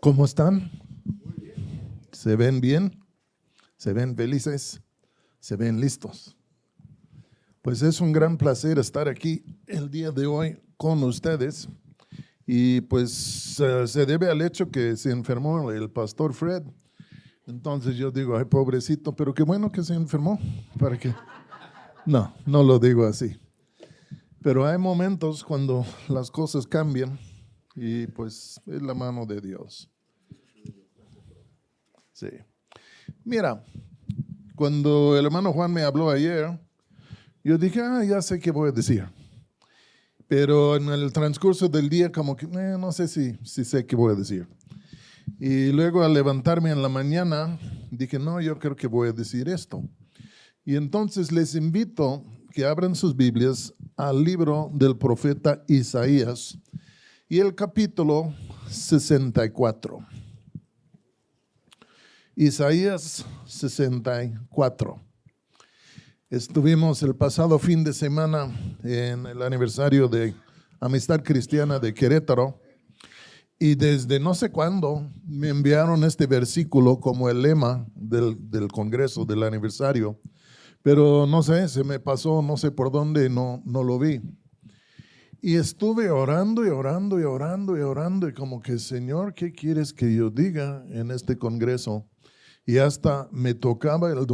¿Cómo están? ¿Se ven bien? ¿Se ven felices? ¿Se ven listos? Pues es un gran placer estar aquí el día de hoy con ustedes. Y pues se debe al hecho que se enfermó el pastor Fred. Entonces yo digo, ay, pobrecito, pero qué bueno que se enfermó. ¿Para qué? No, no lo digo así. Pero hay momentos cuando las cosas cambian y pues es la mano de Dios. Sí. Mira, cuando el hermano Juan me habló ayer, yo dije, ya sé qué voy a decir. Pero en el transcurso del día como que no sé si sé qué voy a decir. Y luego al levantarme en la mañana, dije, no, yo creo que voy a decir esto. Y entonces les invito que abran sus Biblias al libro del profeta Isaías y el capítulo 64. Isaías 64. Estuvimos el pasado fin de semana en el aniversario de Amistad Cristiana de Querétaro y desde no sé cuándo me enviaron este versículo como el lema del congreso del aniversario, pero no sé, se me pasó, no sé por dónde, no lo vi. Y estuve orando y orando y orando y orando y como que, Señor, ¿qué quieres que yo diga en este congreso? Y hasta me tocaba el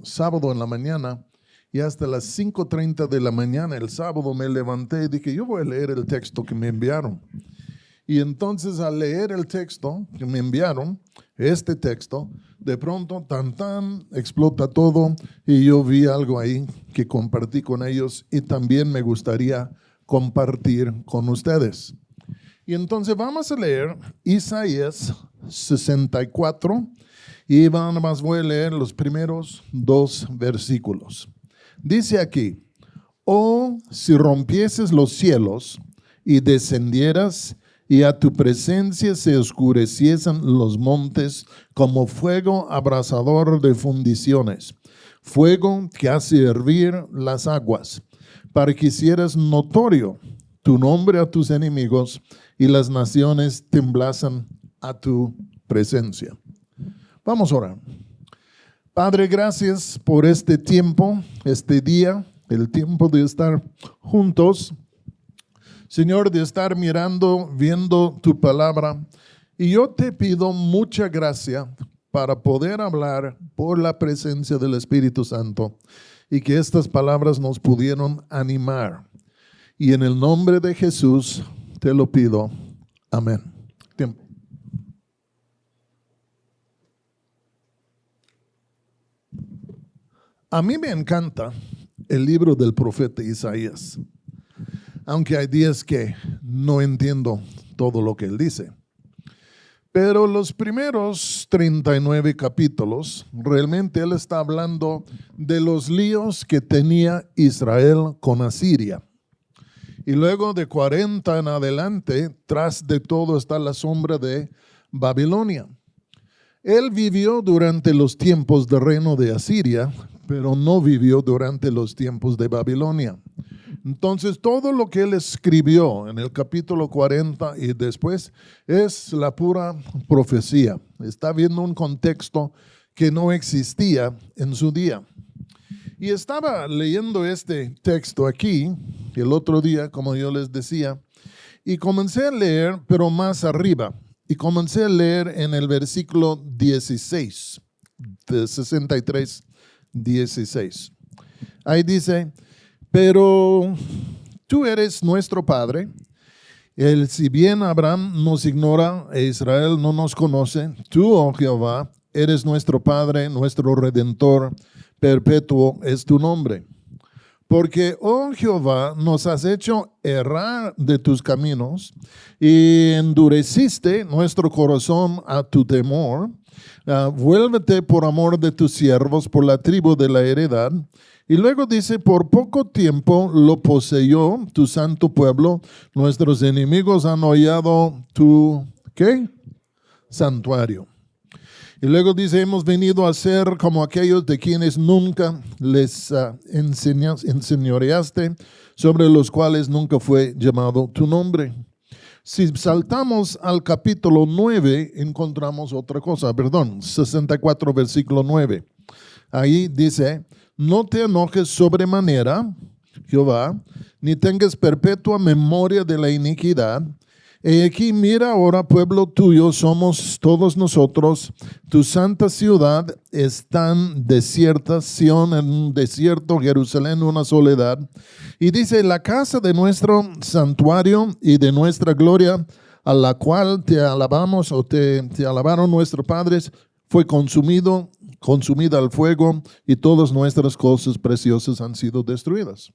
sábado en la mañana y hasta las 5:30 de la mañana el sábado me levanté y dije, yo voy a leer el texto que me enviaron. Y entonces al leer el texto que me enviaron, este texto, de pronto tan explota todo y yo vi algo ahí que compartí con ellos y también me gustaría compartir con ustedes. Y entonces vamos a leer Isaías 64 y nada más voy a leer los primeros 2 versículos. Dice aquí, oh, si rompieses los cielos y descendieras y a tu presencia se oscureciesen los montes como fuego abrasador de fundiciones, fuego que hace hervir las aguas, para que hicieras notorio tu nombre a tus enemigos y las naciones temblasen a tu presencia. Vamos a orar. Padre, gracias por este tiempo, este día, el tiempo de estar juntos. Señor, de estar mirando, viendo tu palabra. Y yo te pido mucha gracia para poder hablar por la presencia del Espíritu Santo y que estas palabras nos pudieron animar. Y en el nombre de Jesús te lo pido. Amén. Tiempo. A mí me encanta el libro del profeta Isaías, aunque hay días que no entiendo todo lo que él dice. Pero los primeros 39 capítulos, realmente él está hablando de los líos que tenía Israel con Asiria. Y luego de 40 en adelante, tras de todo está la sombra de Babilonia. Él vivió durante los tiempos del reino de Asiria, pero no vivió durante los tiempos de Babilonia. Entonces, todo lo que él escribió en el capítulo 40 y después es la pura profecía. Está viendo un contexto que no existía en su día. Y estaba leyendo este texto aquí el otro día, como yo les decía, y comencé a leer, pero más arriba. Y comencé a leer en el versículo 16, de 63, 16. Ahí dice, pero tú eres nuestro Padre, si bien Abraham nos ignora e Israel no nos conoce, tú, oh Jehová, eres nuestro Padre, nuestro Redentor, perpetuo es tu nombre. Porque, oh Jehová, nos has hecho errar de tus caminos y endureciste nuestro corazón a tu temor. Vuélvete por amor de tus siervos, por la tribu de la heredad. Y luego dice, por poco tiempo lo poseyó tu santo pueblo. Nuestros enemigos han hollado tu, ¿qué? Santuario. Y luego dice, hemos venido a ser como aquellos de quienes nunca les enseñoreaste, sobre los cuales nunca fue llamado tu nombre. Si saltamos al capítulo 9, encontramos otra cosa, 64, versículo 9. Ahí dice, no te enojes sobremanera, Jehová, ni tengas perpetua memoria de la iniquidad. Y aquí mira ahora, pueblo tuyo, somos todos nosotros, tu santa ciudad está desierta, Sión en un desierto, Jerusalén una soledad. Y dice, la casa de nuestro santuario y de nuestra gloria, a la cual te alabamos o te alabaron nuestros padres, fue consumida al fuego, y todas nuestras cosas preciosas han sido destruidas.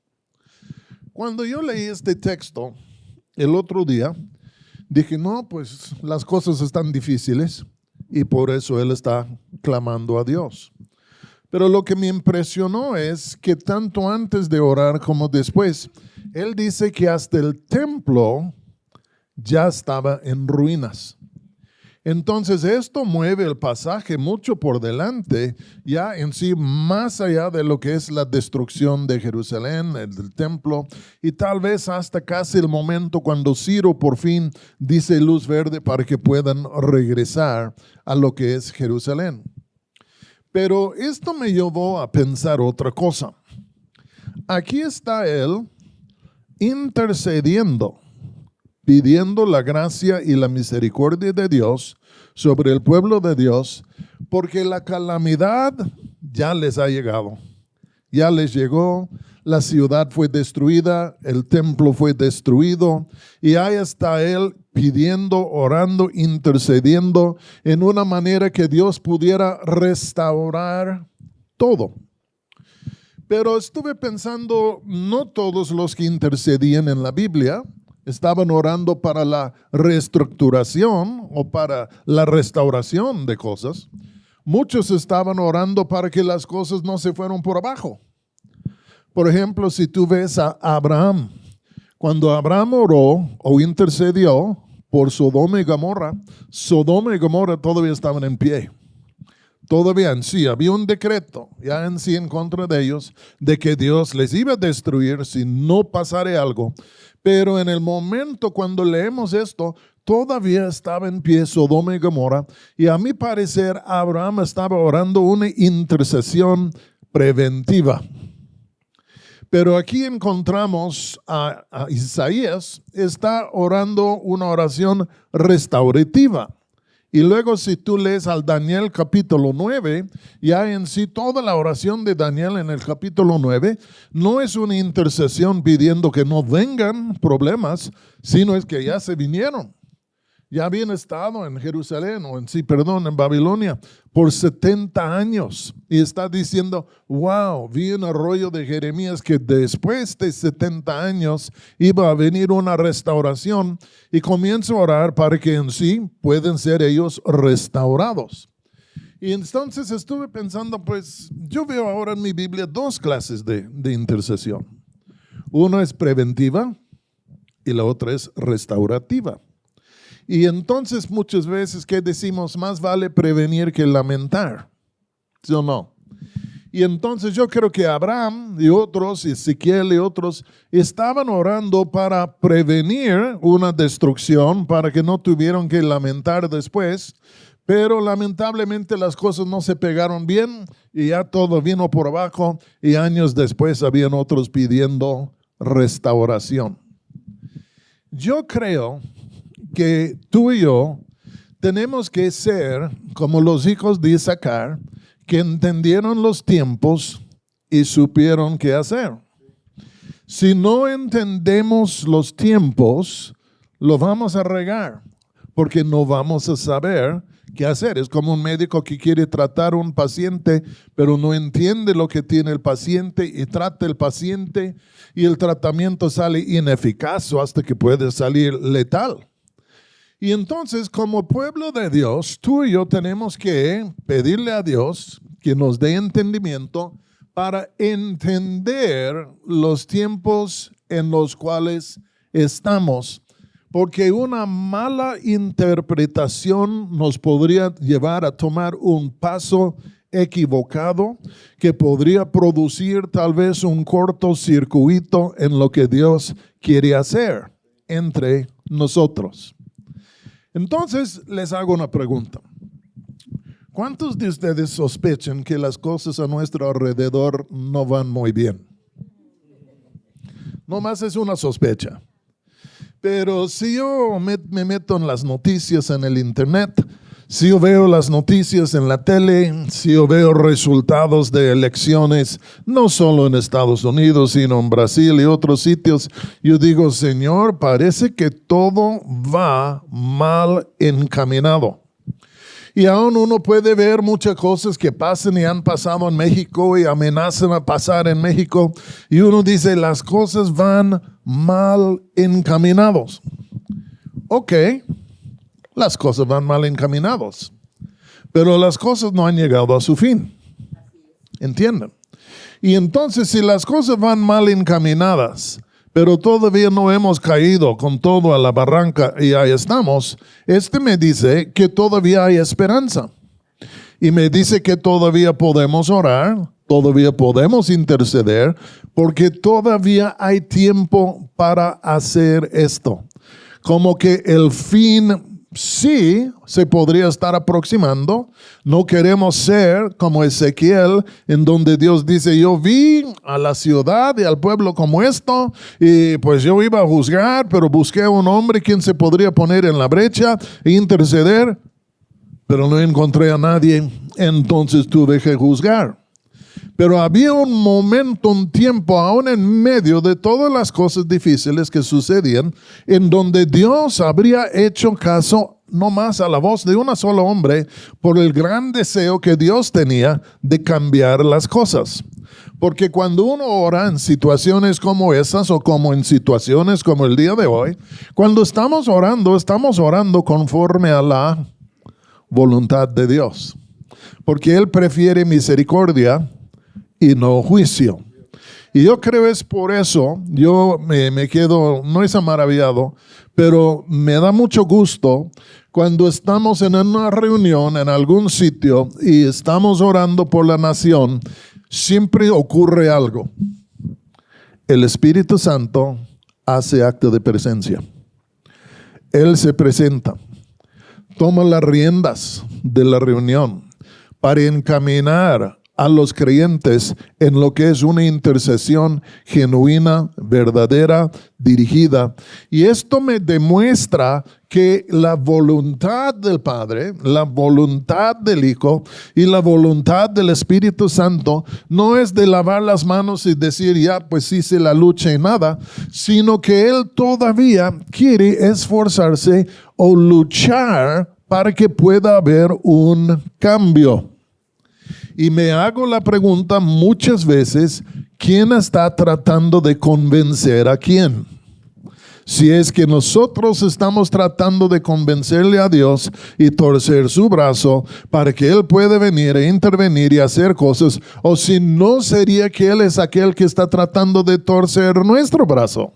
Cuando yo leí este texto el otro día, dije, no, pues las cosas están difíciles y por eso él está clamando a Dios. Pero lo que me impresionó es que tanto antes de orar como después, él dice que hasta el templo ya estaba en ruinas. Entonces esto mueve el pasaje mucho por delante, ya en sí más allá de lo que es la destrucción de Jerusalén, del templo, y tal vez hasta casi el momento cuando Ciro por fin dice luz verde para que puedan regresar a lo que es Jerusalén. Pero esto me llevó a pensar otra cosa. Aquí está él intercediendo, pidiendo la gracia y la misericordia de Dios sobre el pueblo de Dios, porque la calamidad ya les ha llegado. Ya les llegó, la ciudad fue destruida, el templo fue destruido, y ahí está él pidiendo, orando, intercediendo en una manera que Dios pudiera restaurar todo. Pero estuve pensando, no todos los que intercedían en la Biblia estaban orando para la reestructuración o para la restauración de cosas. Muchos estaban orando para que las cosas no se fueran por abajo. Por ejemplo, si tú ves a Abraham, cuando Abraham oró o intercedió por Sodoma y Gomorra todavía estaban en pie. Todavía en sí había un decreto ya en sí en contra de ellos de que Dios les iba a destruir si no pasara algo. Pero en el momento cuando leemos esto, todavía estaba en pie Sodoma y Gomorra, y a mi parecer Abraham estaba orando una intercesión preventiva. Pero aquí encontramos a Isaías, está orando una oración restaurativa. Y luego si tú lees al Daniel capítulo 9, ya en sí toda la oración de Daniel en el capítulo 9 no es una intercesión pidiendo que no vengan problemas, sino es que ya se vinieron. Ya habían estado en Jerusalén, en Babilonia, por 70 años. Y está diciendo, wow, vi en el rollo de Jeremías que después de 70 años iba a venir una restauración, y comienzo a orar para que en sí puedan ser ellos restaurados. Y entonces estuve pensando, pues yo veo ahora en mi Biblia dos clases de intercesión. Una es preventiva y la otra es restaurativa. Y entonces muchas veces, ¿qué decimos? Más vale prevenir que lamentar, ¿sí o no? Y entonces yo creo que Abraham y otros, Ezequiel y otros, estaban orando para prevenir una destrucción, para que no tuvieran que lamentar después, pero lamentablemente las cosas no se pegaron bien y ya todo vino por abajo, y años después habían otros pidiendo restauración. Yo creo que tú y yo tenemos que ser como los hijos de Isaacar, que entendieron los tiempos y supieron qué hacer. Si no entendemos los tiempos, lo vamos a regar, porque no vamos a saber qué hacer. Es como un médico que quiere tratar a un paciente, pero no entiende lo que tiene el paciente y trata el paciente, y el tratamiento sale ineficaz o hasta que puede salir letal. Y entonces, como pueblo de Dios, tú y yo tenemos que pedirle a Dios que nos dé entendimiento para entender los tiempos en los cuales estamos, porque una mala interpretación nos podría llevar a tomar un paso equivocado que podría producir tal vez un cortocircuito en lo que Dios quiere hacer. entre nosotros. Entonces, les hago una pregunta. ¿Cuántos de ustedes sospechan que las cosas a nuestro alrededor no van muy bien? Nomás es una sospecha. Pero si yo me meto en las noticias en el internet, si yo veo las noticias en la tele, si yo veo resultados de elecciones, no solo en Estados Unidos, sino en Brasil y otros sitios, yo digo, Señor, parece que todo va mal encaminado. Y aún uno puede ver muchas cosas que pasan y han pasado en México y amenazan a pasar en México. Y uno dice, las cosas van mal encaminados. Ok, las cosas van mal encaminados. Pero las cosas no han llegado a su fin. ¿Entienden? Y entonces, si las cosas van mal encaminadas, pero todavía no hemos caído con todo a la barranca y ahí estamos, me dice que todavía hay esperanza. Y me dice que todavía podemos orar, todavía podemos interceder, porque todavía hay tiempo para hacer esto. Como que el fin sí se podría estar aproximando. No queremos ser como Ezequiel, en donde Dios dice, yo vi a la ciudad y al pueblo como esto, y pues yo iba a juzgar, pero busqué a un hombre quien se podría poner en la brecha e interceder, pero no encontré a nadie, entonces tuve que juzgar. Pero había un momento, un tiempo, aún en medio de todas las cosas difíciles que sucedían, en donde Dios habría hecho caso no más a la voz de un solo hombre por el gran deseo que Dios tenía de cambiar las cosas. Porque cuando uno ora en situaciones como esas o como en situaciones como el día de hoy, cuando estamos orando conforme a la voluntad de Dios. Porque Él prefiere misericordia y no juicio. Y yo creo es por eso, yo me quedo, no es maravillado, pero me da mucho gusto cuando estamos en una reunión en algún sitio y estamos orando por la nación, siempre ocurre algo. El Espíritu Santo hace acto de presencia. Él se presenta, toma las riendas de la reunión para encaminar a los creyentes en lo que es una intercesión genuina, verdadera, dirigida. Y esto me demuestra que la voluntad del Padre, la voluntad del Hijo y la voluntad del Espíritu Santo no es de lavar las manos y decir ya pues hice la lucha y nada, sino que Él todavía quiere esforzarse o luchar para que pueda haber un cambio. Y me hago la pregunta muchas veces, ¿quién está tratando de convencer a quién? Si es que nosotros estamos tratando de convencerle a Dios y torcer su brazo para que Él pueda venir e intervenir y hacer cosas, o si no sería que Él es aquel que está tratando de torcer nuestro brazo.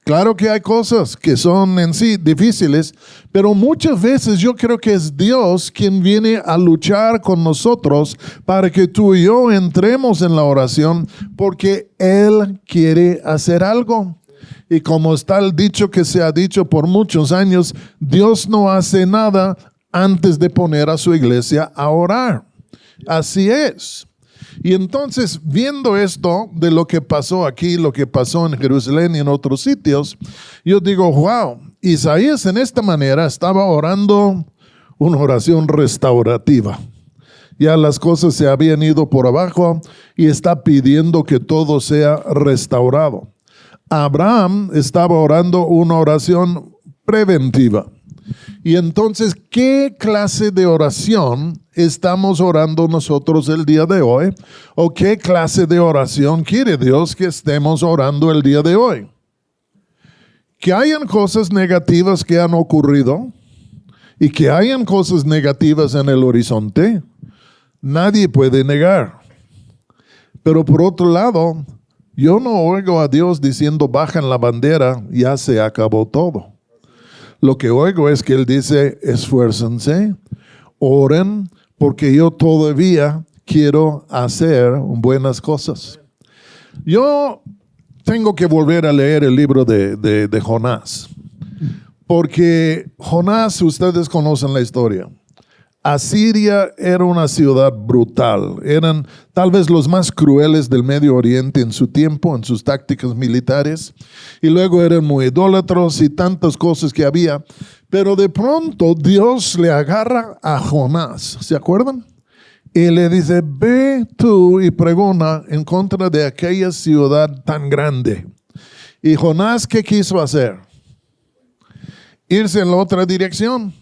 Claro que hay cosas que son en sí difíciles, pero muchas veces yo creo que es Dios quien viene a luchar con nosotros para que tú y yo entremos en la oración porque Él quiere hacer algo. Y como está el dicho que se ha dicho por muchos años, Dios no hace nada antes de poner a su iglesia a orar. Así es. Y entonces, viendo esto de lo que pasó aquí, lo que pasó en Jerusalén y en otros sitios, yo digo, wow, Isaías en esta manera estaba orando una oración restaurativa. Ya las cosas se habían ido por abajo y está pidiendo que todo sea restaurado. Abraham estaba orando una oración preventiva. Y entonces, ¿qué clase de oración estamos orando nosotros el día de hoy? ¿O qué clase de oración quiere Dios que estemos orando el día de hoy? Que hayan cosas negativas que han ocurrido y que hayan cosas negativas en el horizonte, nadie puede negar. Pero por otro lado, yo no oigo a Dios diciendo, bajan la bandera, ya se acabó todo. Lo que oigo es que Él dice, esfuércense, oren, porque yo todavía quiero hacer buenas cosas. Yo tengo que volver a leer el libro de Jonás. Porque Jonás, ustedes conocen la historia. Asiria era una ciudad brutal. Eran tal vez los más crueles del Medio Oriente en su tiempo, en sus tácticas militares. Y luego eran muy idólatros y tantas cosas que había. Pero de pronto Dios le agarra a Jonás. ¿Se acuerdan? Y le dice, ve tú y pregona en contra de aquella ciudad tan grande. Y Jonás, ¿qué quiso hacer? Irse en la otra dirección.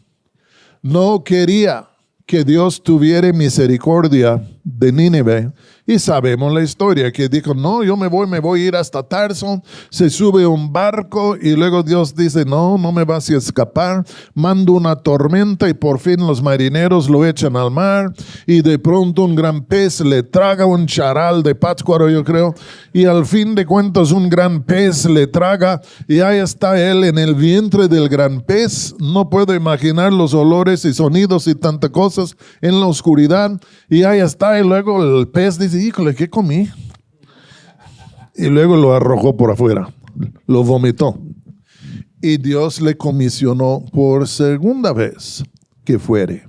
No quería que Dios tuviera misericordia de Nínive. Y sabemos la historia, que dijo, no, yo me voy a ir hasta Tarso. Se sube un barco y luego Dios dice, no me vas a escapar. Mando una tormenta y por fin los marineros lo echan al mar. Y de pronto un gran pez le traga un charal de Pátzcuaro, yo creo. Y al fin de cuentas un gran pez le traga. Y ahí está él en el vientre del gran pez. No puedo imaginar los olores y sonidos y tantas cosas en la oscuridad. Y ahí está, y luego el pez dice, híjole, ¿qué comí? Y luego lo arrojó por afuera, lo vomitó. Y Dios le comisionó por segunda vez que fuere.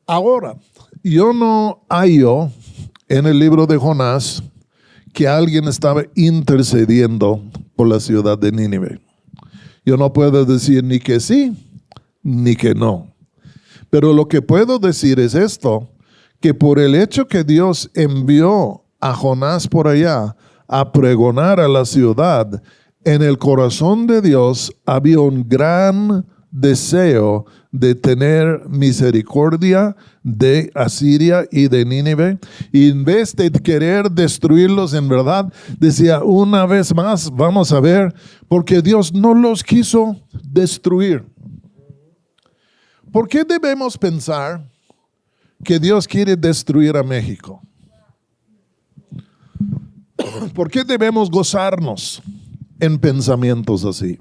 Ahora, yo no hallo en el libro de Jonás que alguien estaba intercediendo por la ciudad de Nínive. Yo no puedo decir ni que sí, ni que no. Pero lo que puedo decir es esto, que por el hecho que Dios envió a Jonás por allá a pregonar a la ciudad, en el corazón de Dios había un gran deseo de tener misericordia de Asiria y de Nínive. Y en vez de querer destruirlos en verdad, decía una vez más, vamos a ver, porque Dios no los quiso destruir. ¿Por qué debemos pensar que Dios quiere destruir a México? ¿Por qué debemos gozarnos en pensamientos así?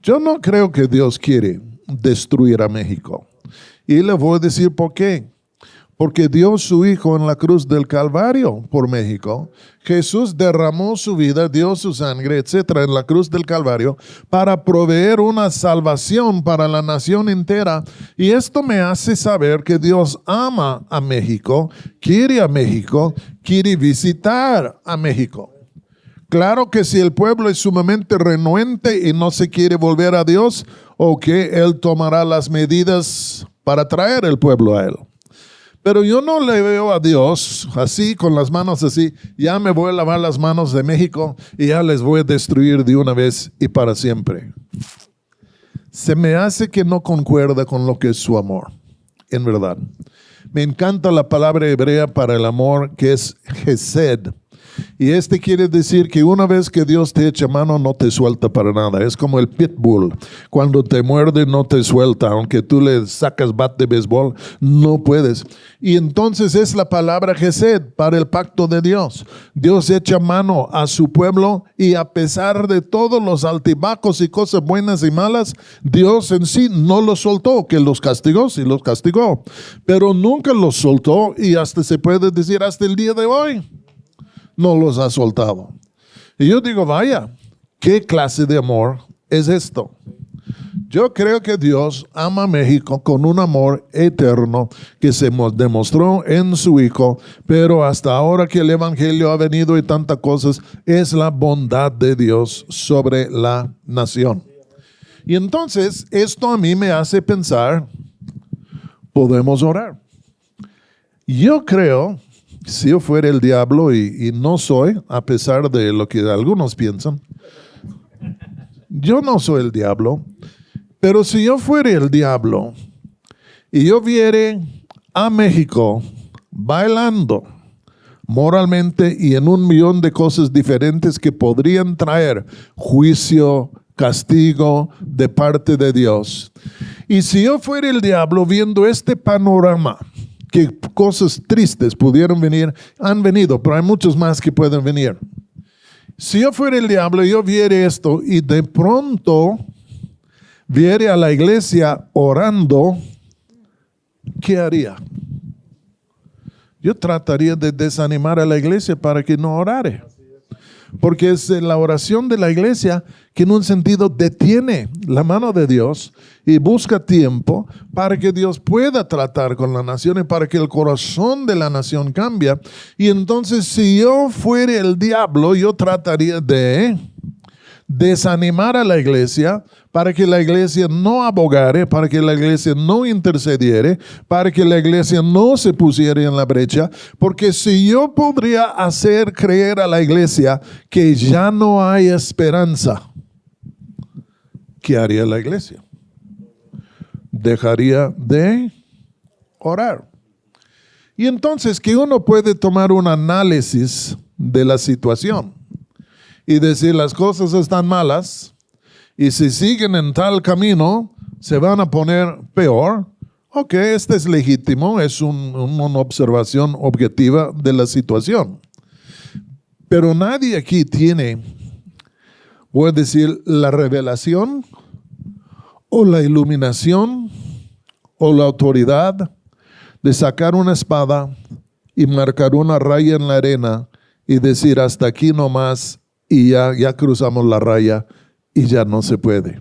Yo no creo que Dios quiere destruir a México. Y le voy a decir por qué. Porque dio su Hijo en la cruz del Calvario por México. Jesús derramó su vida, dio su sangre, etcétera, en la cruz del Calvario para proveer una salvación para la nación entera. Y esto me hace saber que Dios ama a México, quiere visitar a México. Claro que si el pueblo es sumamente renuente y no se quiere volver a Dios, Él tomará las medidas para traer el pueblo a Él. Pero yo no le veo a Dios así, con las manos así, ya me voy a lavar las manos de México y ya les voy a destruir de una vez y para siempre. Se me hace que no concuerda con lo que es su amor, en verdad. Me encanta la palabra hebrea para el amor, que es Hesed. Y quiere decir que una vez que Dios te echa mano, no te suelta para nada. Es como el pitbull. Cuando te muerde, no te suelta. Aunque tú le sacas bat de béisbol, no puedes. Y entonces es la palabra Hesed para el pacto de Dios. Dios echa mano a su pueblo y a pesar de todos los altibajos y cosas buenas y malas, Dios en sí no los soltó, que los castigó, sí los castigó. Pero nunca los soltó y hasta se puede decir hasta el día de hoy no los ha soltado. Y yo digo, vaya, ¿qué clase de amor es esto? Yo creo que Dios ama a México con un amor eterno que se demostró en su Hijo, pero hasta ahora que el Evangelio ha venido y tantas cosas, es la bondad de Dios sobre la nación. Y entonces, esto a mí me hace pensar, podemos orar. Yo creo, si yo fuera el diablo, y no soy, a pesar de lo que algunos piensan, yo no soy el diablo, pero si yo fuera el diablo y yo viera a México bailando moralmente y en 1,000,000 de cosas diferentes que podrían traer juicio, castigo de parte de Dios, y si yo fuera el diablo viendo este panorama, que cosas tristes pudieron venir, han venido, pero hay muchos más que pueden venir. Si yo fuera el diablo, yo viera esto y de pronto viera a la iglesia orando, ¿qué haría? Yo trataría de desanimar a la iglesia para que no orare. porque es la oración de la iglesia que en un sentido detiene la mano de Dios y busca tiempo para que Dios pueda tratar con la nación y para que el corazón de la nación cambie. Y entonces, si yo fuera el diablo, yo trataría de desanimar a la iglesia para que la iglesia no abogare, para que la iglesia no intercediere, para que la iglesia no se pusiera en la brecha, porque si yo podría hacer creer a la iglesia que ya no hay esperanza, ¿qué haría la iglesia? Dejaría de orar. Y entonces que uno puede tomar un análisis de la situación y decir las cosas están malas y si siguen en tal camino se van a poner peor. Ok, este es legítimo, es una observación objetiva de la situación. Pero nadie aquí tiene, voy a decir, la revelación o la iluminación o la autoridad de sacar una espada y marcar una raya en la arena y decir hasta aquí nomás y ya cruzamos la raya y ya no se puede.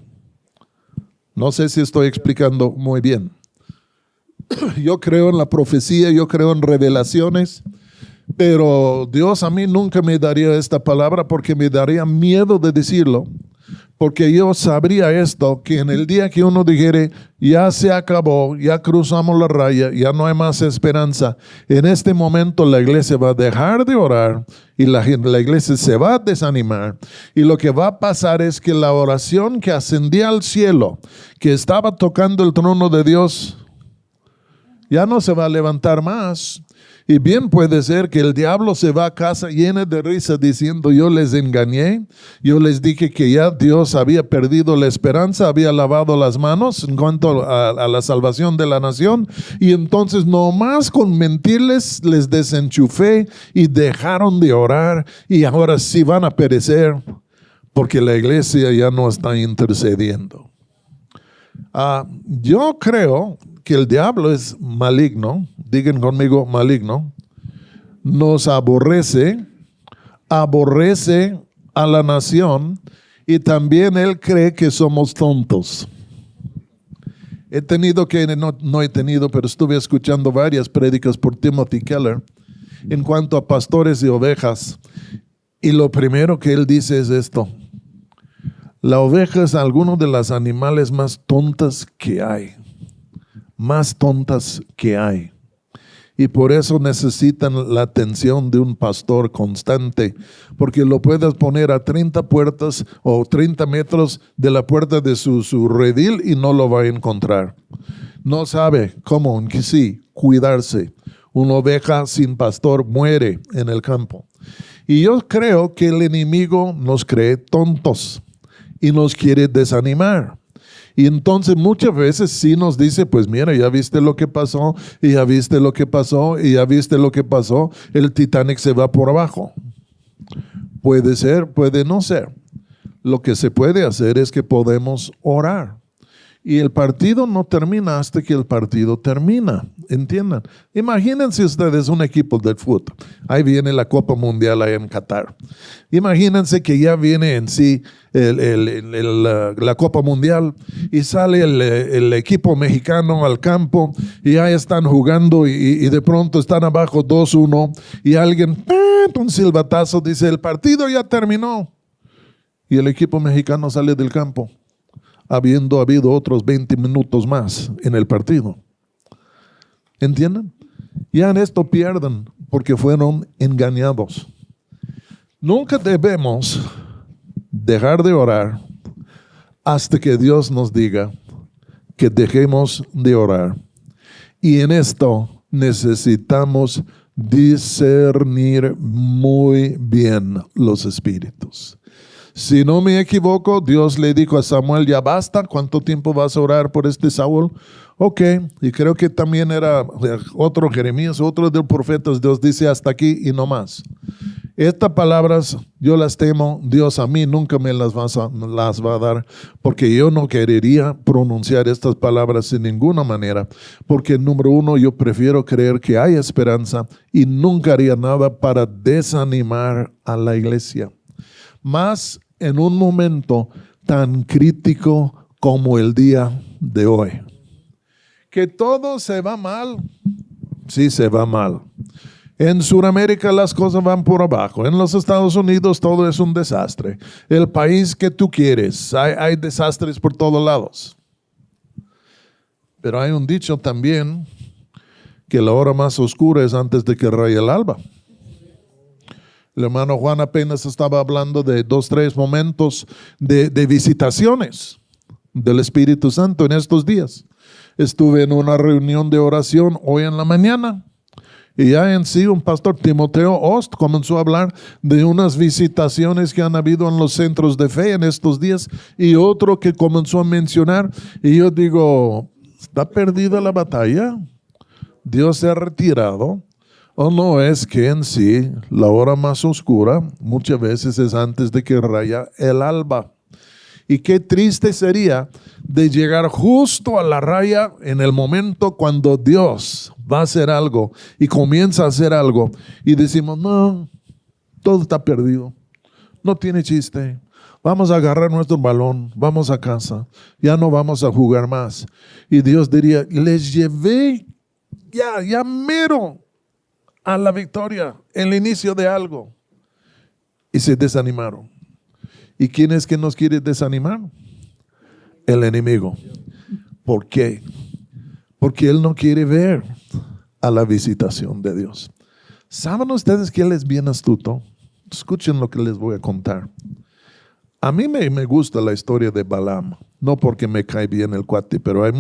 No sé si estoy explicando muy bien. Yo creo en la profecía, yo creo en revelaciones, pero Dios a mí nunca me daría esta palabra porque me daría miedo de decirlo. Porque yo sabría esto, que en el día que uno dijere, ya se acabó, ya cruzamos la raya, ya no hay más esperanza, en este momento la iglesia va a dejar de orar y la iglesia se va a desanimar. Y lo que va a pasar es que la oración que ascendía al cielo, que estaba tocando el trono de Dios, ya no se va a levantar más. Y bien puede ser que el diablo se va a casa lleno de risa diciendo yo les engañé, yo les dije que ya Dios había perdido la esperanza, había lavado las manos en cuanto a la salvación de la nación y entonces nomás con mentirles les desenchufé y dejaron de orar y ahora sí van a perecer porque la iglesia ya no está intercediendo. Yo creo que el diablo es maligno, digan conmigo maligno, nos aborrece a la nación y también él cree que somos tontos. Pero estuve escuchando varias prédicas por Timothy Keller en cuanto a pastores de ovejas y lo primero que él dice es esto: la oveja es alguno de los animales más tontas que hay. Más tontas que hay. Y por eso necesitan la atención de un pastor constante, porque lo puedes poner a 30 puertas o 30 metros de la puerta de su redil y no lo va a encontrar. No sabe cómo, sí, cuidarse. Una oveja sin pastor muere en el campo. Y yo creo que el enemigo nos cree tontos y nos quiere desanimar. Y entonces muchas veces sí nos dice, pues mira, ya viste lo que pasó, y ya viste lo que pasó, y ya viste lo que pasó, el Titanic se va por abajo. Puede ser, puede no ser. Lo que se puede hacer es que podemos orar. Y el partido no termina hasta que el partido termina, ¿entiendan? Imagínense ustedes un equipo de fútbol. Ahí viene la Copa Mundial ahí en Qatar. Imagínense que ya viene en sí la Copa Mundial y sale el equipo mexicano al campo y ya están jugando y de pronto están abajo 2-1 y alguien, un silbatazo, dice, el partido ya terminó. Y el equipo mexicano sale del campo, habiendo habido otros 20 minutos más en el partido. ¿Entienden? Ya en esto pierden porque fueron engañados. Nunca debemos dejar de orar hasta que Dios nos diga que dejemos de orar. Y en esto necesitamos discernir muy bien los espíritus. Si no me equivoco, Dios le dijo a Samuel, ya basta, ¿cuánto tiempo vas a orar por este Saúl? Ok, y creo que también era otro Jeremías, otro de los profetas, Dios dice hasta aquí y no más. Estas palabras yo las temo, Dios a mí nunca me las va a dar, porque yo no querería pronunciar estas palabras de ninguna manera, porque número uno, yo prefiero creer que hay esperanza y nunca haría nada para desanimar a la iglesia. Más en un momento tan crítico como el día de hoy. Que todo se va mal, sí se va mal. En Sudamérica las cosas van por abajo. En los Estados Unidos todo es un desastre. El país que tú quieres, hay desastres por todos lados. Pero hay un dicho también que la hora más oscura es antes de que raye el alba. El hermano Juan apenas estaba hablando de 2, 3 momentos de visitaciones del Espíritu Santo en estos días. Estuve en una reunión de oración hoy en la mañana. Y ya en sí un pastor, Timoteo Ost, comenzó a hablar de unas visitaciones que han habido en los centros de fe en estos días, y otro que comenzó a mencionar, y yo digo, ¿está perdida la batalla? ¿Dios se ha retirado? ¿O no es que en sí la hora más oscura muchas veces es antes de que raya el alba? Y qué triste sería de llegar justo a la raya en el momento cuando Dios va a hacer algo y comienza a hacer algo y decimos, no, todo está perdido, no tiene chiste, vamos a agarrar nuestro balón, vamos a casa, ya no vamos a jugar más. Y Dios diría, les llevé ya mero a la victoria, el inicio de algo, y se desanimaron. ¿Y quién es que nos quiere desanimar? El enemigo. ¿Por qué? Porque él no quiere ver a la visitación de Dios. ¿Saben ustedes que él es bien astuto? Escuchen lo que les voy a contar. A mí me gusta la historia de Balaam, no porque me cae bien el cuate, pero hay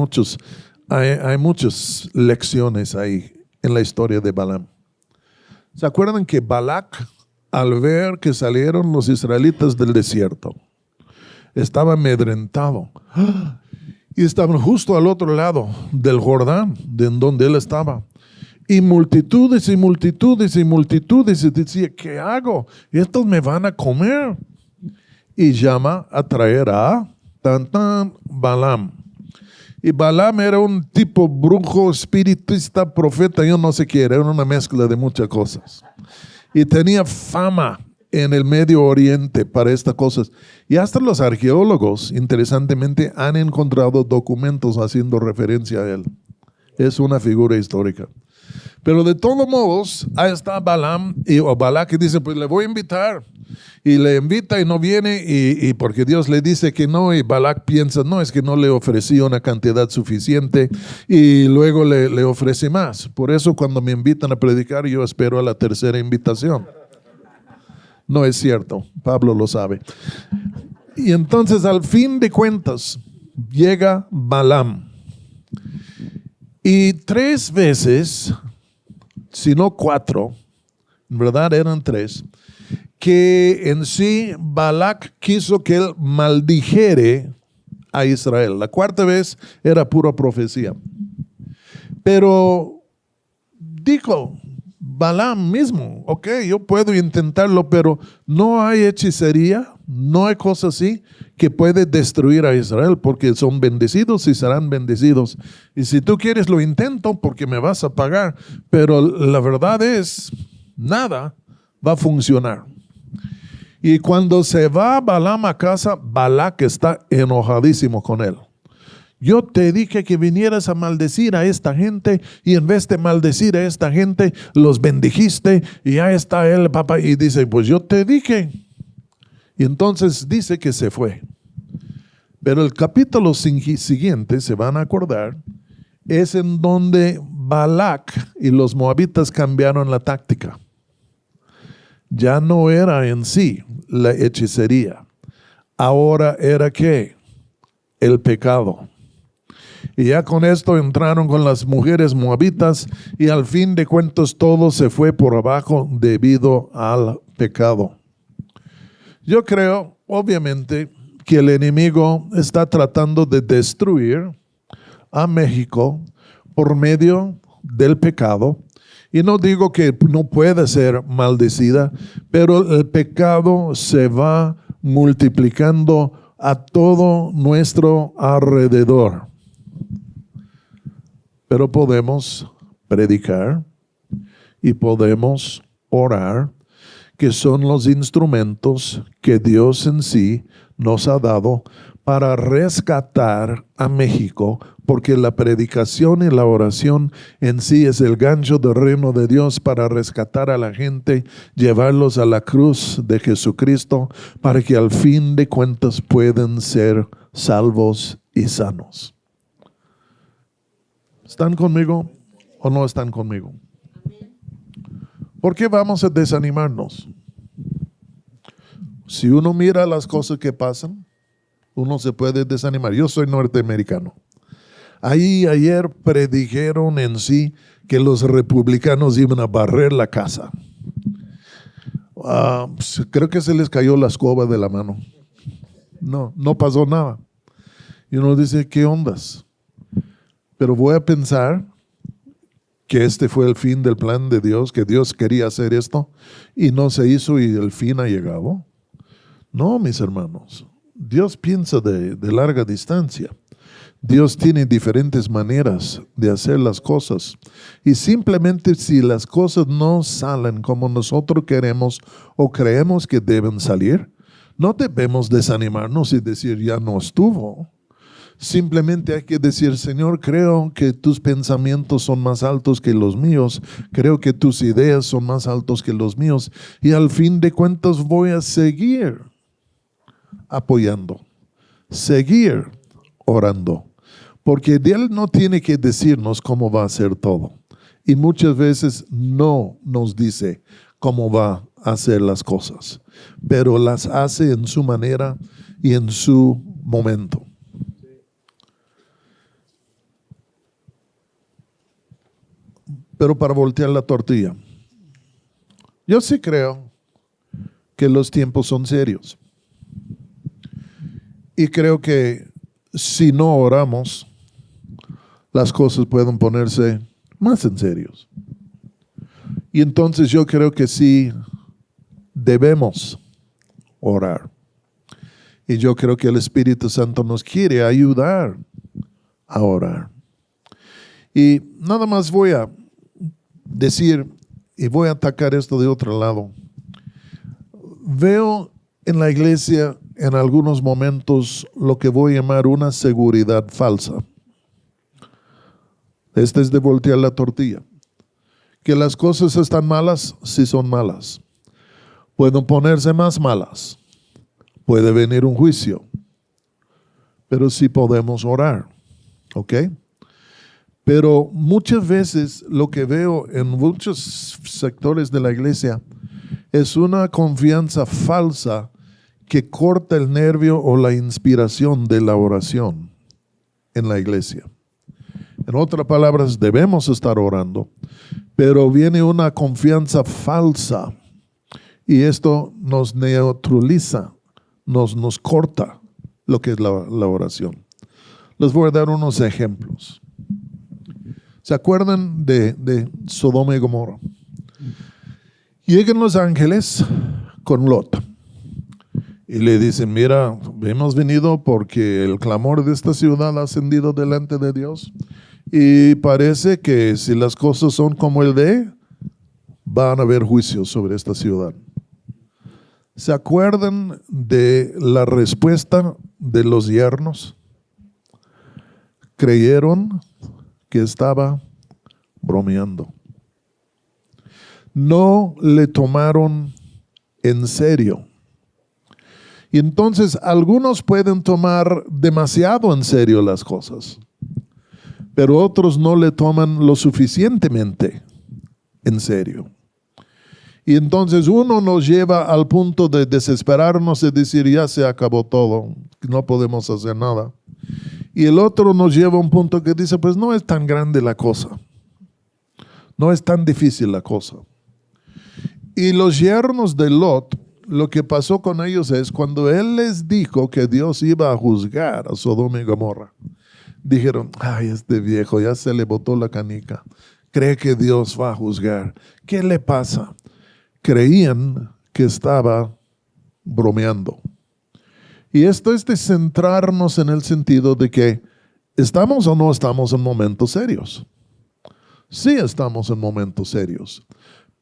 muchas lecciones ahí en la historia de Balaam. ¿Se acuerdan que Balac, al ver que salieron los israelitas del desierto, estaba amedrentado? Y estaban justo al otro lado del Jordán, de donde él estaba. Y multitudes y multitudes y multitudes. Y decía, ¿qué hago? Estos me van a comer. Y llama a traer a Balaam. Y Balaam era un tipo brujo, espiritista, profeta, yo no sé qué era una mezcla de muchas cosas. Y tenía fama en el Medio Oriente para estas cosas. Y hasta los arqueólogos, interesantemente, han encontrado documentos haciendo referencia a él. Es una figura histórica. Pero de todos modos, ahí está Balaam o Balac, que dice, pues le voy a invitar. Y le invita y no viene, y porque Dios le dice que no, y Balac piensa, no, es que no le ofrecí una cantidad suficiente, y luego le ofrece más. Por eso cuando me invitan a predicar, yo espero a la tercera invitación. No es cierto, Pablo lo sabe. Y entonces al fin de cuentas, llega Balaam. Y 3 veces, si no 4, en verdad eran 3, que en sí Balac quiso que él maldijere a Israel. La 4ª vez era pura profecía. Pero dijo Balaam mismo, ok, yo puedo intentarlo, pero no hay hechicería, no hay cosa así que puede destruir a Israel, porque son bendecidos y serán bendecidos. Y si tú quieres lo intento porque me vas a pagar, pero la verdad es, nada va a funcionar. Y cuando se va Balaam a casa, Balac está enojadísimo con él. Yo te dije que vinieras a maldecir a esta gente, y en vez de maldecir a esta gente, los bendijiste, y ahí está él, papá, y dice, pues yo te dije. Y entonces dice que se fue. Pero el capítulo siguiente, se van a acordar, es en donde Balac y los moabitas cambiaron la táctica. Ya no era en sí la hechicería. Ahora era ¿qué? El pecado. Y ya con esto entraron con las mujeres moabitas, y al fin de cuentas todo se fue por abajo debido al pecado. Yo creo, obviamente, que el enemigo está tratando de destruir a México por medio del pecado. Y no digo que no pueda ser maldecida, pero el pecado se va multiplicando a todo nuestro alrededor. Pero podemos predicar y podemos orar que son los instrumentos que Dios en sí nos ha dado para rescatar a México, porque la predicación y la oración en sí es el gancho del reino de Dios para rescatar a la gente, llevarlos a la cruz de Jesucristo, para que al fin de cuentas puedan ser salvos y sanos. ¿Están conmigo o no están conmigo? ¿Por qué vamos a desanimarnos? Si uno mira las cosas que pasan, uno se puede desanimar. Yo soy norteamericano. Ahí ayer predijeron en sí que los republicanos iban a barrer la casa. Creo que se les cayó la escoba de la mano. No pasó nada. Y uno dice, ¿qué ondas? Pero voy a pensar que este fue el fin del plan de Dios, que Dios quería hacer esto y no se hizo y el fin ha llegado. No, mis hermanos. Dios piensa de larga distancia. Dios tiene diferentes maneras de hacer las cosas. Y simplemente si las cosas no salen como nosotros queremos o creemos que deben salir, no debemos desanimarnos y decir ya no estuvo. Simplemente hay que decir, Señor, creo que tus pensamientos son más altos que los míos. Creo que tus ideas son más altos que los míos. Y al fin de cuentas voy a seguir apoyando, seguir orando, porque Él no tiene que decirnos cómo va a ser todo, y muchas veces no nos dice cómo va a hacer las cosas, pero las hace en su manera y en su momento. Pero para voltear la tortilla, yo sí creo que los tiempos son serios. Y creo que si no oramos, las cosas pueden ponerse más en serios. Y entonces yo creo que sí debemos orar. Y yo creo que el Espíritu Santo nos quiere ayudar a orar. Y nada más voy a decir, y voy a atacar esto de otro lado. Veo en la iglesia en algunos momentos lo que voy a llamar una seguridad falsa. Este es de voltear la tortilla. Que las cosas están malas, sí son malas. Pueden ponerse más malas. Puede venir un juicio. Pero sí podemos orar. ¿Ok? Pero muchas veces lo que veo en muchos sectores de la iglesia es una confianza falsa que corta el nervio o la inspiración de la oración en la iglesia. En otras palabras, debemos estar orando, pero viene una confianza falsa y esto nos neutraliza, nos corta lo que es la oración. Les voy a dar unos ejemplos. ¿Se acuerdan de Sodoma y Gomorra? Llegan los ángeles con Lot y le dicen, mira, hemos venido porque el clamor de esta ciudad ha ascendido delante de Dios y parece que si las cosas son como Él ve, van a haber juicios sobre esta ciudad. ¿Se acuerdan de la respuesta de los yernos? Creyeron que estaba bromeando. No le tomaron en serio. Y entonces algunos pueden tomar demasiado en serio las cosas, pero otros no le toman lo suficientemente en serio. Y entonces uno nos lleva al punto de desesperarnos y decir, ya se acabó todo, no podemos hacer nada. Y el otro nos lleva a un punto que dice, pues no es tan grande la cosa, no es tan difícil la cosa. Y los yernos de Lot, lo que pasó con ellos es cuando él les dijo que Dios iba a juzgar a Sodoma y Gomorra, dijeron, ay, este viejo ya se le botó la canica, cree que Dios va a juzgar. ¿Qué le pasa? Creían que estaba bromeando. Y esto es de centrarnos en el sentido de que ¿estamos o no estamos en momentos serios? Sí estamos en momentos serios,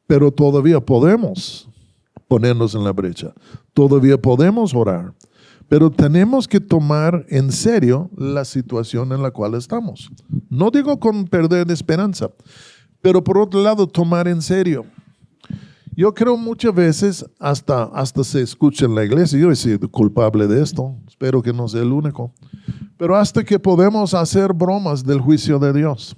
pero todavía podemos ponernos en la brecha. Todavía podemos orar, pero tenemos que tomar en serio la situación en la cual estamos. No digo con perder esperanza, pero por otro lado, tomar en serio. Yo creo muchas veces, hasta se escucha en la iglesia, yo he sido culpable de esto, espero que no sea el único, pero hasta que podemos hacer bromas del juicio de Dios.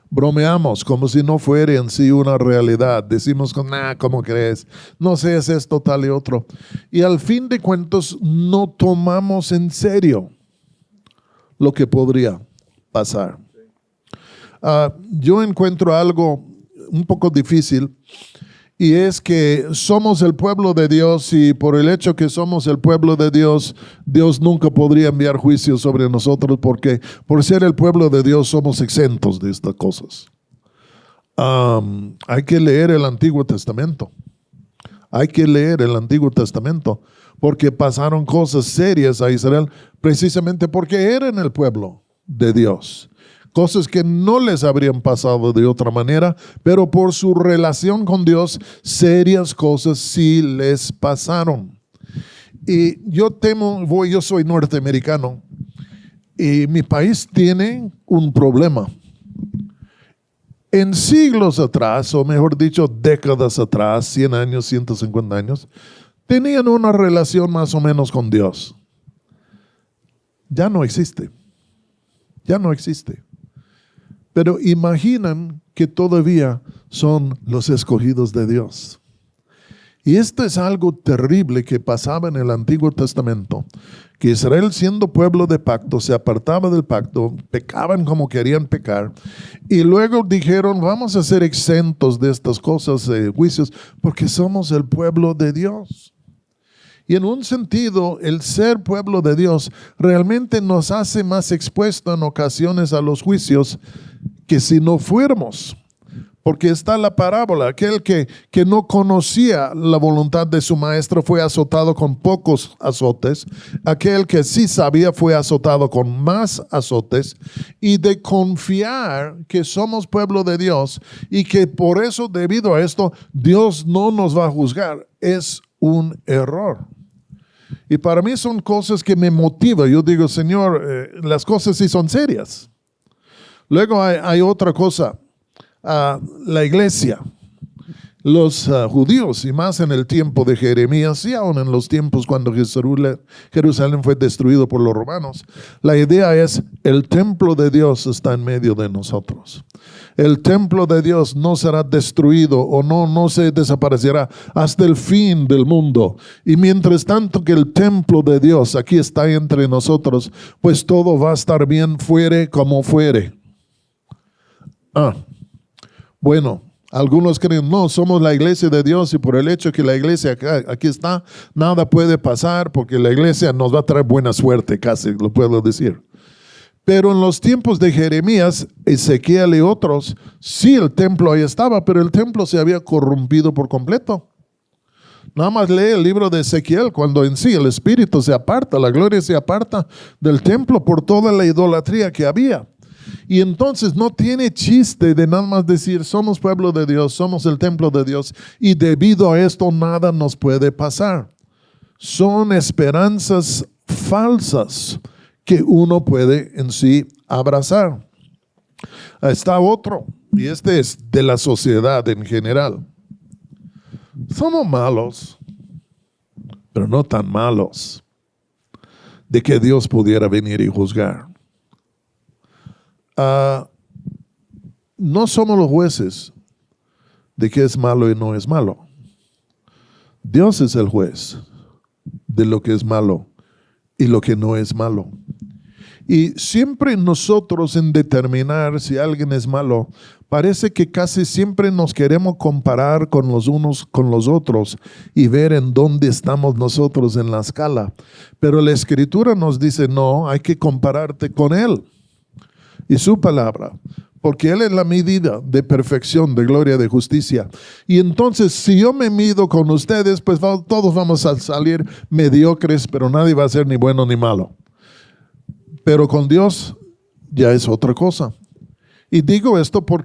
Bromeamos como si no fuera en sí una realidad. Decimos, ¿cómo crees? No sé, es esto, tal y otro. Y al fin de cuentas, no tomamos en serio lo que podría pasar. Yo encuentro algo un poco difícil, y es que somos el pueblo de Dios, y por el hecho que somos el pueblo de Dios, Dios nunca podría enviar juicio sobre nosotros, porque por ser el pueblo de Dios somos exentos de estas cosas. Hay que leer el Antiguo Testamento. Hay que leer el Antiguo Testamento, porque pasaron cosas serias a Israel precisamente porque eran el pueblo de Dios. Cosas que no les habrían pasado de otra manera, pero por su relación con Dios, serias cosas sí les pasaron. Y yo soy norteamericano, y mi país tiene un problema. En siglos atrás, o mejor dicho, décadas atrás, 100 años, 150 años, tenían una relación más o menos con Dios. Ya no existe. Ya no existe. Pero imaginan que todavía son los escogidos de Dios. Y esto es algo terrible que pasaba en el Antiguo Testamento, que Israel, siendo pueblo de pacto, se apartaba del pacto, pecaban como querían pecar, y luego dijeron, vamos a ser exentos de estas cosas, juicios, porque somos el pueblo de Dios. Y en un sentido, el ser pueblo de Dios realmente nos hace más expuestos en ocasiones a los juicios que si no fuéramos. Porque está la parábola, aquel que no conocía la voluntad de su maestro fue azotado con pocos azotes, aquel que sí sabía fue azotado con más azotes, y de confiar que somos pueblo de Dios y que por eso, debido a esto, Dios no nos va a juzgar, es un error. Y para mí son cosas que me motivan. Yo digo, Señor, las cosas sí son serias. Luego hay otra cosa. La iglesia, los judíos, y más en el tiempo de Jeremías, y aún en los tiempos cuando Jerusalén fue destruido por los romanos, la idea es, el templo de Dios está en medio de nosotros. El templo de Dios no será destruido o no se desaparecerá hasta el fin del mundo. Y mientras tanto que el templo de Dios aquí está entre nosotros, pues todo va a estar bien, fuere como fuere. Bueno, algunos creen, no, somos la iglesia de Dios, y por el hecho que la iglesia aquí está, nada puede pasar, porque la iglesia nos va a traer buena suerte, casi lo puedo decir. Pero en los tiempos de Jeremías, Ezequiel y otros, sí, el templo ahí estaba, pero el templo se había corrompido por completo. Nada más lee el libro de Ezequiel, cuando en sí el espíritu se aparta, la gloria se aparta del templo por toda la idolatría que había. Y entonces no tiene chiste de nada más decir, somos pueblo de Dios, somos el templo de Dios, y debido a esto nada nos puede pasar. Son esperanzas falsas que uno puede en sí abrazar. Está otro, y este es de la sociedad en general. Somos malos, pero no tan malos de que Dios pudiera venir y juzgar. No somos los jueces de qué es malo y no es malo. Dios es el juez de lo que es malo y lo que no es malo. Y siempre nosotros, en determinar si alguien es malo, parece que casi siempre nos queremos comparar con los unos con los otros y ver en dónde estamos nosotros en la escala. Pero la Escritura nos dice, no, hay que compararte con Él y su palabra, porque Él es la medida de perfección, de gloria, de justicia. Y entonces, si yo me mido con ustedes, pues todos vamos a salir mediocres, pero nadie va a ser ni bueno ni malo. Pero con Dios ya es otra cosa. Y digo esto por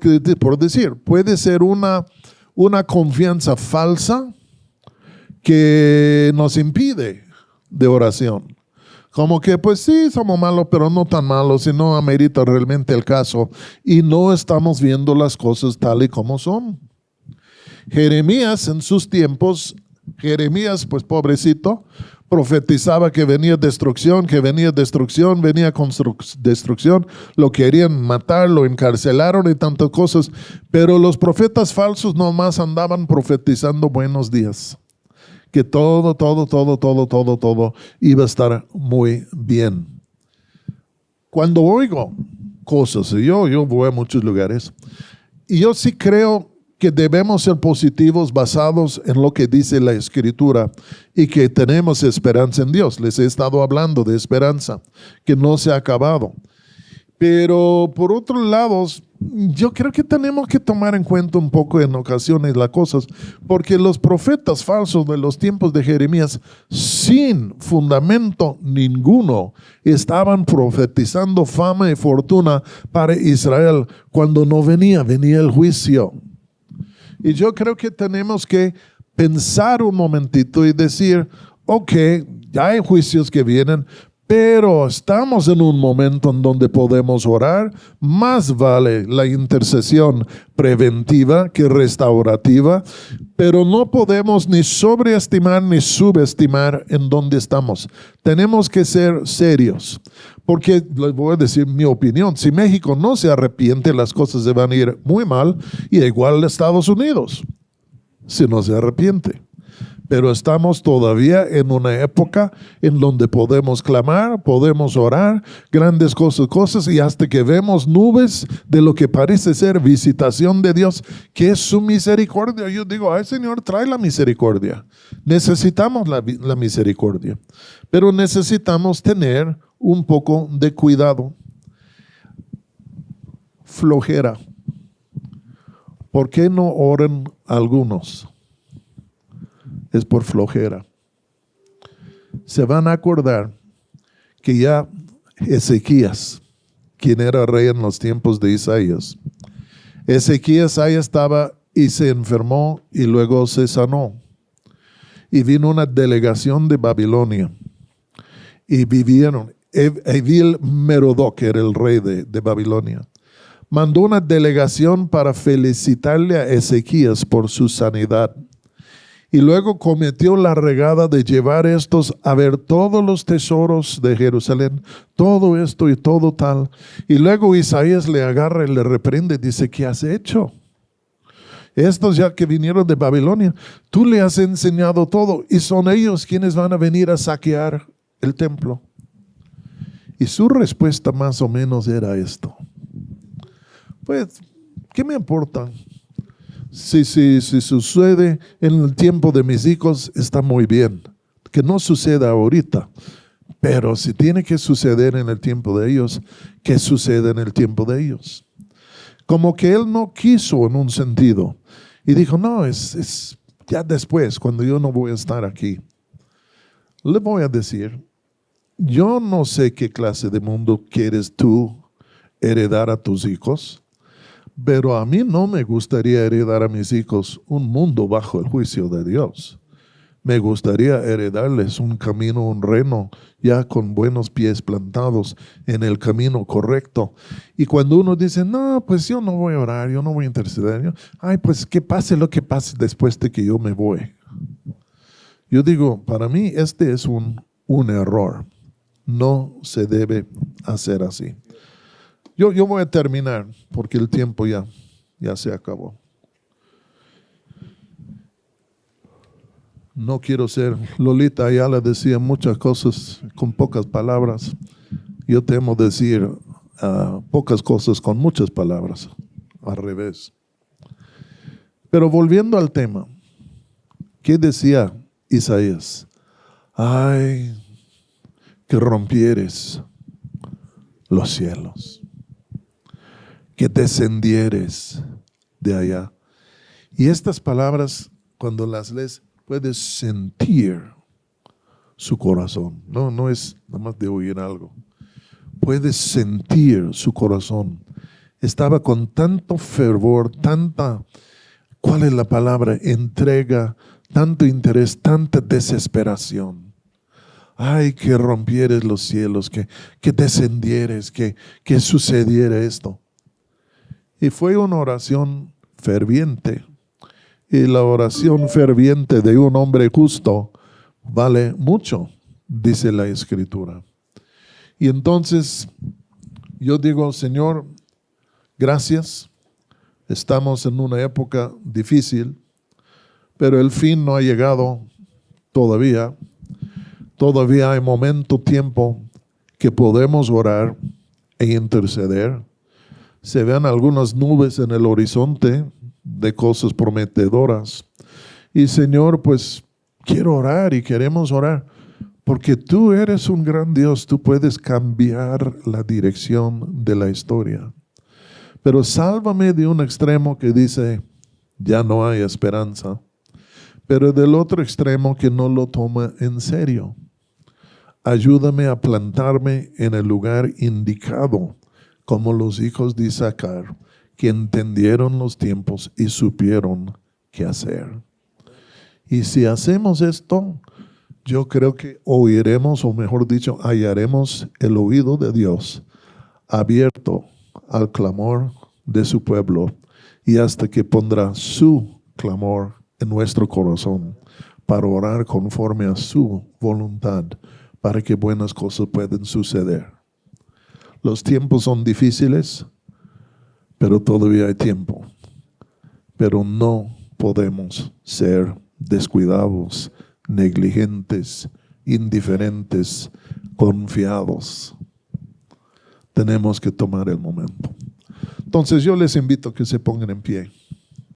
decir, puede ser una confianza falsa que nos impide de oración. Como que pues sí, somos malos, pero no tan malos y no amerita realmente el caso. Y no estamos viendo las cosas tal y como son. Jeremías en sus tiempos, pues pobrecito, profetizaba que venía destrucción, venía destrucción, lo querían matar, lo encarcelaron y tantas cosas, pero los profetas falsos nomás andaban profetizando buenos días, que todo iba a estar muy bien. Cuando oigo cosas, yo voy a muchos lugares, y yo sí creo que debemos ser positivos basados en lo que dice la Escritura y que tenemos esperanza en Dios. Les he estado hablando de esperanza, que no se ha acabado. Pero por otros lados, yo creo que tenemos que tomar en cuenta un poco en ocasiones las cosas, porque los profetas falsos de los tiempos de Jeremías, sin fundamento ninguno, estaban profetizando fama y fortuna para Israel cuando no venía el juicio. Y yo creo que tenemos que pensar un momentito y decir, ok, ya hay juicios que vienen, pero estamos en un momento en donde podemos orar. Más vale la intercesión preventiva que restaurativa, pero no podemos ni sobreestimar ni subestimar en donde estamos. Tenemos que ser serios, porque les voy a decir mi opinión. Si México no se arrepiente, las cosas se van a ir muy mal, y igual Estados Unidos, si no se arrepiente. Pero estamos todavía en una época en donde podemos clamar, podemos orar, grandes cosas, y hasta que vemos nubes de lo que parece ser visitación de Dios, que es su misericordia. Yo digo, ay Señor, trae la misericordia. Necesitamos la misericordia, pero necesitamos tener un poco de cuidado. Flojera. ¿Por qué no oran algunos? Es por flojera. Se van a acordar que ya Ezequías, quien era rey en los tiempos de Isaías, Ezequías ahí estaba y se enfermó y luego se sanó. Y vino una delegación de Babilonia y vivieron. Evil Merodach, que era el rey de Babilonia, mandó una delegación para felicitarle a Ezequías por su sanidad. Y luego cometió la regada de llevar estos a ver todos los tesoros de Jerusalén, todo esto y todo tal. Y luego Isaías le agarra y le reprende, dice, ¿qué has hecho? Estos ya que vinieron de Babilonia, tú le has enseñado todo y son ellos quienes van a venir a saquear el templo. Y su respuesta más o menos era esto. Pues, ¿qué me importa? Si sucede en el tiempo de mis hijos, está muy bien. Que no suceda ahorita. Pero si tiene que suceder en el tiempo de ellos, que suceda en el tiempo de ellos. Como que él no quiso en un sentido. Y dijo, no, es ya después, cuando yo no voy a estar aquí. Le voy a decir, yo no sé qué clase de mundo quieres tú heredar a tus hijos. Pero a mí no me gustaría heredar a mis hijos un mundo bajo el juicio de Dios. Me gustaría heredarles un camino, un reino, ya con buenos pies plantados en el camino correcto. Y cuando uno dice, no, pues yo no voy a orar, yo no voy a interceder, ay, pues que pase lo que pase después de que yo me voy. Yo digo, para mí este es un error. No se debe hacer así. Yo voy a terminar porque el tiempo ya se acabó. No quiero ser, Lolita Ayala decía muchas cosas con pocas palabras. Yo temo decir pocas cosas con muchas palabras, al revés. Pero volviendo al tema, ¿qué decía Isaías? Ay, que rompieres los cielos, que descendieres de allá. Y estas palabras, cuando las lees, puedes sentir su corazón. No es nada más de oír algo. Puedes sentir su corazón. Estaba con tanto fervor, ¿cuál es la palabra? Entrega, tanto interés, tanta desesperación. Ay, que rompieres los cielos, que descendieres, que sucediera esto. Y fue una oración ferviente. Y la oración ferviente de un hombre justo vale mucho, dice la Escritura. Y entonces yo digo, Señor, gracias. Estamos en una época difícil, pero el fin no ha llegado todavía. Todavía hay momento, tiempo que podemos orar e interceder. Se ven algunas nubes en el horizonte de cosas prometedoras. Y Señor, pues quiero orar y queremos orar, porque tú eres un gran Dios, tú puedes cambiar la dirección de la historia. Pero sálvame de un extremo que dice, ya no hay esperanza, pero del otro extremo que no lo toma en serio. Ayúdame a plantarme en el lugar indicado, como los hijos de Isaacar, que entendieron los tiempos y supieron qué hacer. Y si hacemos esto, yo creo que oiremos, o mejor dicho, hallaremos el oído de Dios abierto al clamor de su pueblo, y hasta que pondrá su clamor en nuestro corazón para orar conforme a su voluntad, para que buenas cosas puedan suceder. Los tiempos son difíciles, pero todavía hay tiempo. Pero no podemos ser descuidados, negligentes, indiferentes, confiados. Tenemos que tomar el momento. Entonces yo les invito a que se pongan en pie.